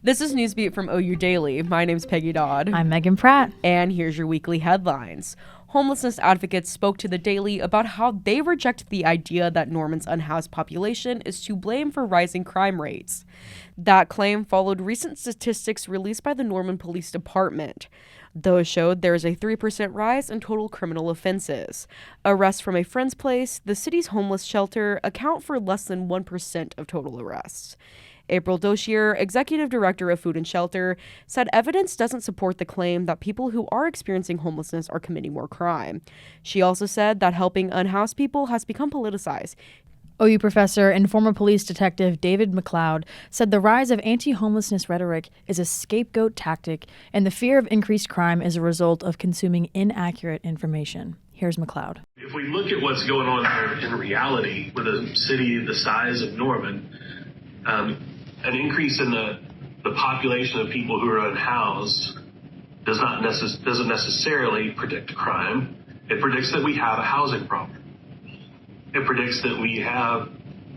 This is Newsbeat from OU Daily. My name's Peggy Dodd. I'm Megan Pratt. And here's your weekly headlines. Homelessness advocates spoke to the Daily about how they reject the idea that Norman's unhoused population is to blame for rising crime rates. That claim followed recent statistics released by the Norman Police Department. Those showed there is a 3% rise in total criminal offenses. Arrests from a friend's place, the city's homeless shelter, account for less than 1% of total arrests. April Doshier, executive director of Food and Shelter, said evidence doesn't support the claim that people who are experiencing homelessness are committing more crime. She also said that helping unhoused people has become politicized. OU professor and former police detective David McLeod said the rise of anti-homelessness rhetoric is a scapegoat tactic, and the fear of increased crime is a result of consuming inaccurate information. Here's McLeod. If we look at what's going on there in reality with a city the size of Norman, an increase in the population of people who are unhoused doesn't necessarily predict crime. It predicts that we have a housing problem. It predicts that we have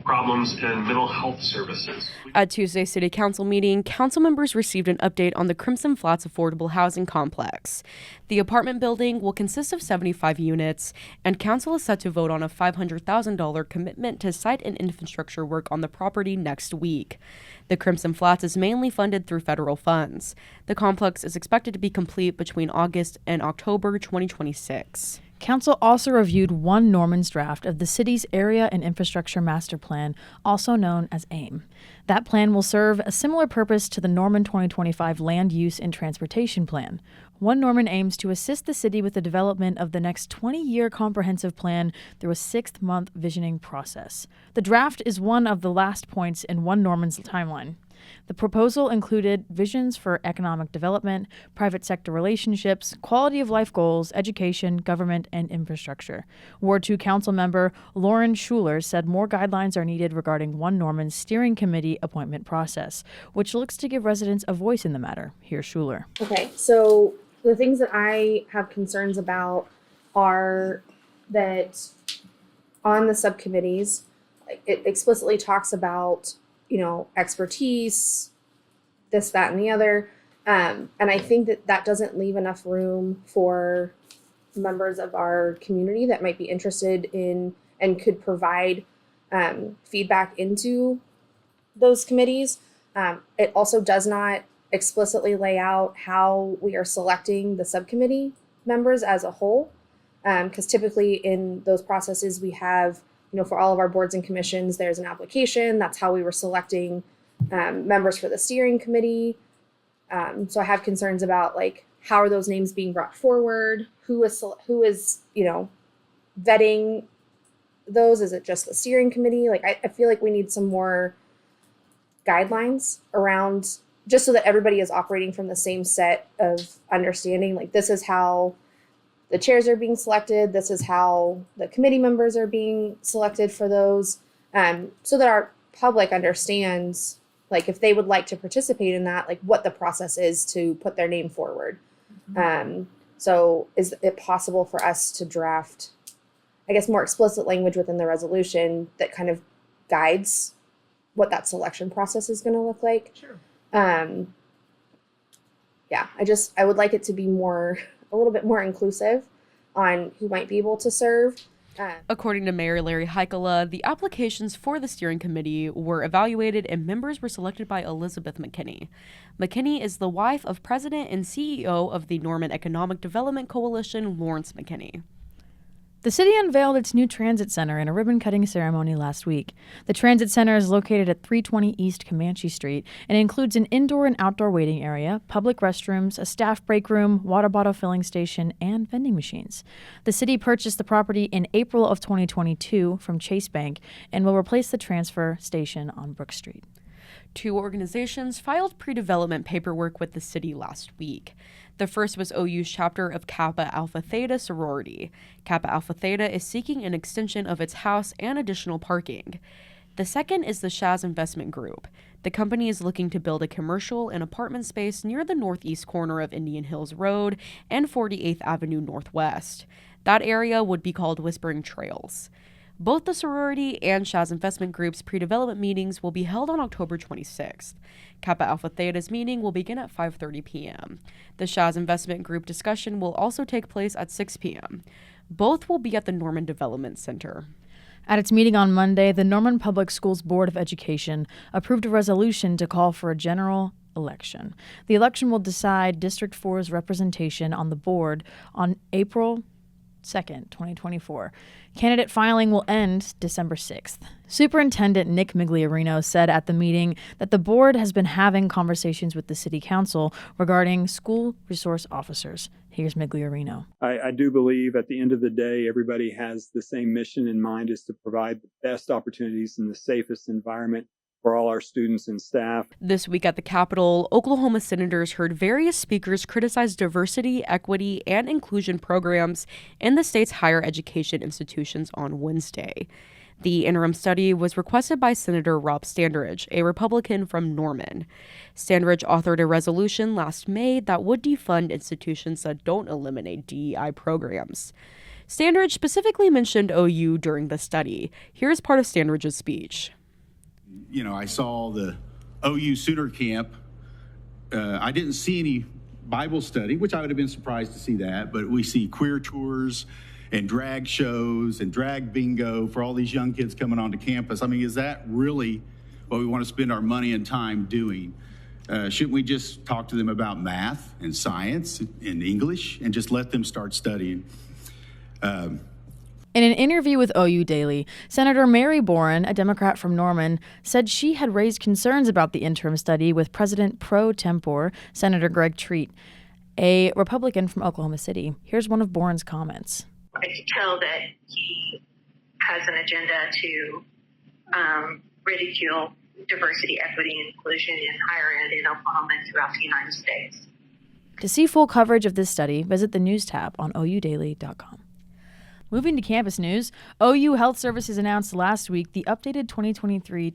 problems in mental health services. At Tuesday's City Council meeting, council members received an update on the Crimson Flats affordable housing complex. The apartment building will consist of 75 units, and council is set to vote on a $500,000 commitment to site and infrastructure work on the property next week. The Crimson Flats is mainly funded through federal funds. The complex is expected to be complete between August and October 2026. Council also reviewed One Norman's draft of the city's Area and Infrastructure Master Plan, also known as AIM. That plan will serve a similar purpose to the Norman 2025 Land Use and Transportation Plan. One Norman aims to assist the city with the development of the next 20-year comprehensive plan through a 6-month visioning process. The draft is one of the last points in One Norman's timeline. The proposal included visions for economic development, private sector relationships, quality of life goals, education, government, and infrastructure. Ward 2 council member Lauren Schuler said more guidelines are needed regarding One Norman's steering committee appointment process, which looks to give residents a voice in the matter. Here's Schuler. Okay, so the things that I have concerns about are that on the subcommittees, it explicitly talks about expertise, this, that, and the other. And I think that doesn't leave enough room for members of our community that might be interested in and could provide feedback into those committees. It also does not explicitly lay out how we are selecting the subcommittee members as a whole. Because typically in those processes we have for all of our boards and commissions, there's an application. That's how we were selecting members for the steering committee. So I have concerns about how are those names being brought forward? Who is vetting those? Is it just the steering committee? I feel like we need some more guidelines around, just so that everybody is operating from the same set of understanding. This is how the chairs are being selected. This is how the committee members are being selected for those, so that our public understands, if they would like to participate in that, what the process is to put their name forward. Mm-hmm. So is it possible for us to draft, more explicit language within the resolution that kind of guides what that selection process is going to look like? Sure. I would like it to be a little bit more inclusive on who might be able to serve. According to Mayor Larry Heikkila, the applications for the steering committee were evaluated and members were selected by Elizabeth McKinney. McKinney is the wife of President and CEO of the Norman Economic Development Coalition, Lawrence McKinney. The city unveiled its new transit center in a ribbon-cutting ceremony last week. The transit center is located at 320 East Comanche Street and includes an indoor and outdoor waiting area, public restrooms, a staff break room, water bottle filling station, and vending machines. The city purchased the property in April of 2022 from Chase Bank and will replace the transfer station on Brook Street. 2 organizations filed pre-development paperwork with the city last week. The first was OU's chapter of Kappa Alpha Theta sorority. Kappa Alpha Theta is seeking an extension of its house and additional parking. The second is the Shaz Investment Group. The company is looking to build a commercial and apartment space near the northeast corner of Indian Hills Road and 48th Avenue Northwest. That area would be called Whispering Trails. Both the sorority and Shaz Investment Group's pre-development meetings will be held on October 26th. Kappa Alpha Theta's meeting will begin at 5:30 p.m. The Shaz Investment Group discussion will also take place at 6 p.m. Both will be at the Norman Development Center. At its meeting on Monday, the Norman Public Schools Board of Education approved a resolution to call for a general election. The election will decide District 4's representation on the board on April 2nd, 2024. Candidate filing will end December 6th. Superintendent Nick Migliorino said at the meeting that the board has been having conversations with the city council regarding school resource officers. Here's Migliorino. I do believe at the end of the day, everybody has the same mission in mind, is to provide the best opportunities in the safest environment for all our students and staff. This week at the Capitol, Oklahoma senators heard various speakers criticize diversity, equity, and inclusion programs in the state's higher education institutions on Wednesday. The interim study was requested by Senator Rob Standridge, a Republican from Norman. Standridge authored a resolution last May that would defund institutions that don't eliminate DEI programs. Standridge specifically mentioned OU during the study. Here's part of Standridge's speech. You know, I saw the OU Sooner Camp. I didn't see any Bible study, which I would have been surprised to see that, but we see queer tours and drag shows and drag bingo for all these young kids coming onto campus. I mean, is that really what we want to spend our money and time doing? Shouldn't we just talk to them about math and science and English and just let them start studying? In an interview with OU Daily, Senator Mary Boren, a Democrat from Norman, said she had raised concerns about the interim study with President pro tempore Senator Greg Treat, a Republican from Oklahoma City. Here's one of Boren's comments. I could tell that he has an agenda to ridicule diversity, equity, and inclusion in higher ed in Oklahoma and throughout the United States. To see full coverage of this study, visit the news tab on oudaily.com. Moving to campus news, OU Health Services announced last week the updated 2023-2024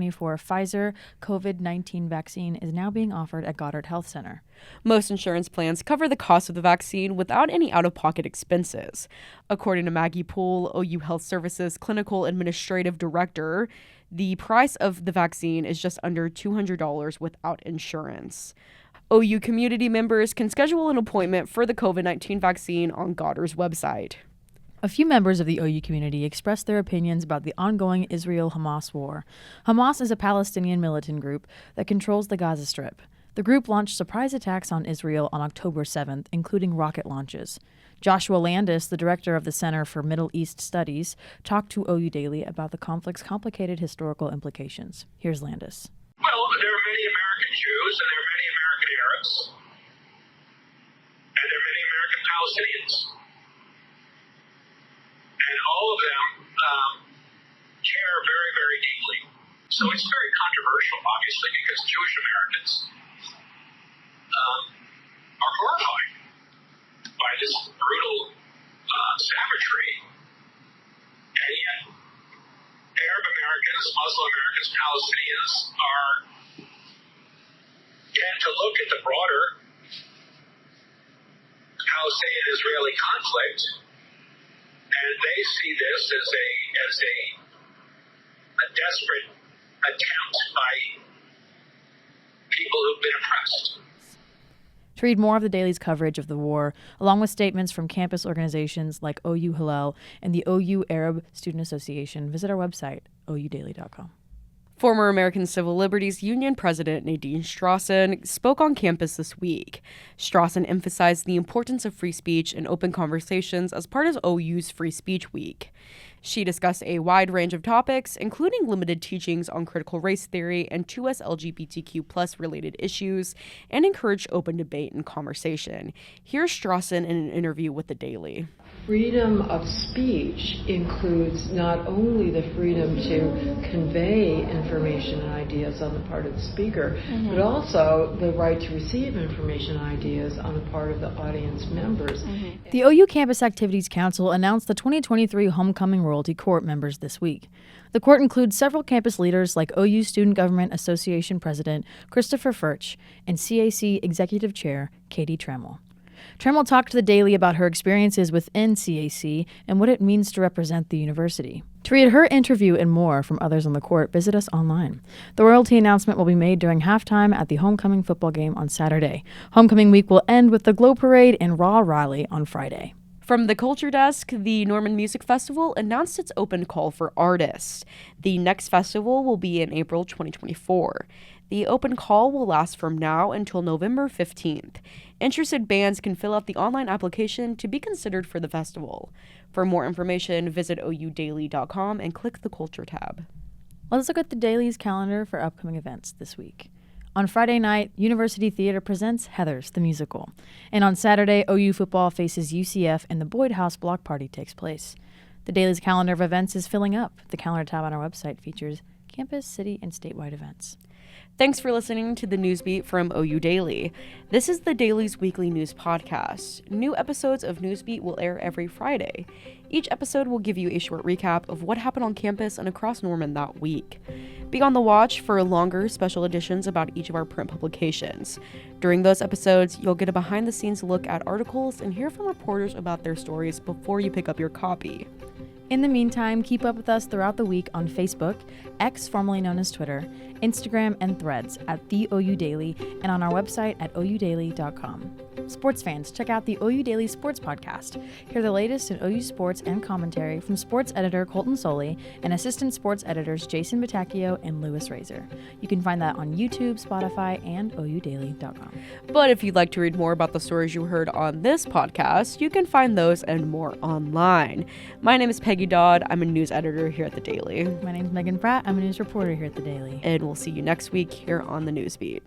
Pfizer COVID-19 vaccine is now being offered at Goddard Health Center. Most insurance plans cover the cost of the vaccine without any out-of-pocket expenses. According to Maggie Poole, OU Health Services Clinical Administrative Director, the price of the vaccine is just under $200 without insurance. OU community members can schedule an appointment for the COVID-19 vaccine on Goddard's website. A few members of the OU community expressed their opinions about the ongoing Israel-Hamas war. Hamas is a Palestinian militant group that controls the Gaza Strip. The group launched surprise attacks on Israel on October 7th, including rocket launches. Joshua Landis, the director of the Center for Middle East Studies, talked to OU Daily about the conflict's complicated historical implications. Here's Landis. Well, there are many American Jews, and there are many American Arabs, and there are many American Palestinians. And all of them care very, very deeply. So it's very controversial, obviously, because Jewish Americans are horrified by this brutal savagery. And yet, Arab Americans, Muslim Americans, Palestinians tend to look at the broader Palestinian-Israeli conflict, and they see this as a desperate attempt by people who've been oppressed. To read more of the Daily's coverage of the war, along with statements from campus organizations like OU Hillel and the OU Arab Student Association, visit our website, oudaily.com. Former American Civil Liberties Union President Nadine Strawson spoke on campus this week. Strawson emphasized the importance of free speech and open conversations as part of OU's Free Speech Week. She discussed a wide range of topics, including limited teachings on critical race theory and 2S LGBTQ+ related issues, and encouraged open debate and conversation. Here's Strawson in an interview with The Daily. Freedom of speech includes not only the freedom to convey information and ideas on the part of the speaker, but also the right to receive information and ideas on the part of the audience members. The OU Campus Activities Council announced the 2023 Homecoming Royalty Court members this week. The court includes several campus leaders like OU Student Government Association President Christopher Furch and CAC Executive Chair Katie Trammell. Trammell talked to the Daily about her experiences within CAC and what it means to represent the university. To read her interview and more from others on the court, visit us online. The royalty announcement will be made during halftime at the homecoming football game on Saturday. Homecoming week will end with the Glow Parade and Raw Rally on Friday. From the Culture Desk, the Norman Music Festival announced its open call for artists. The next festival will be in April 2024. The open call will last from now until November 15th. Interested bands can fill out the online application to be considered for the festival. For more information, visit oudaily.com and click the Culture tab. Let's look at the Daily's calendar for upcoming events this week. On Friday night, University Theater presents Heathers, the musical. And on Saturday, OU football faces UCF and the Boyd House block party takes place. The Daily's calendar of events is filling up. The calendar tab on our website features campus, city, and statewide events. Thanks for listening to the Newsbeat from OU Daily. This is the Daily's weekly news podcast. New episodes of Newsbeat will air every Friday. Each episode will give you a short recap of what happened on campus and across Norman that week. Be on the watch for longer special editions about each of our print publications. During those episodes, you'll get a behind-the-scenes look at articles and hear from reporters about their stories before you pick up your copy. In the meantime, keep up with us throughout the week on Facebook, X formerly known as Twitter, Instagram, and Threads at The OU Daily, and on our website at oudaily.com. Sports fans, check out the OU Daily Sports Podcast. Hear the latest in OU sports and commentary from sports editor Colton Soley and assistant sports editors Jason Batacchio and Louis Razor. You can find that on YouTube, Spotify, and oudaily.com. But if you'd like to read more about the stories you heard on this podcast, you can find those and more online. My name is Peggy Dodd. I'm a news editor here at The Daily. My name is Megan Pratt. I'm a news reporter here at The Daily. And we'll see you next week here on the Newsbeat.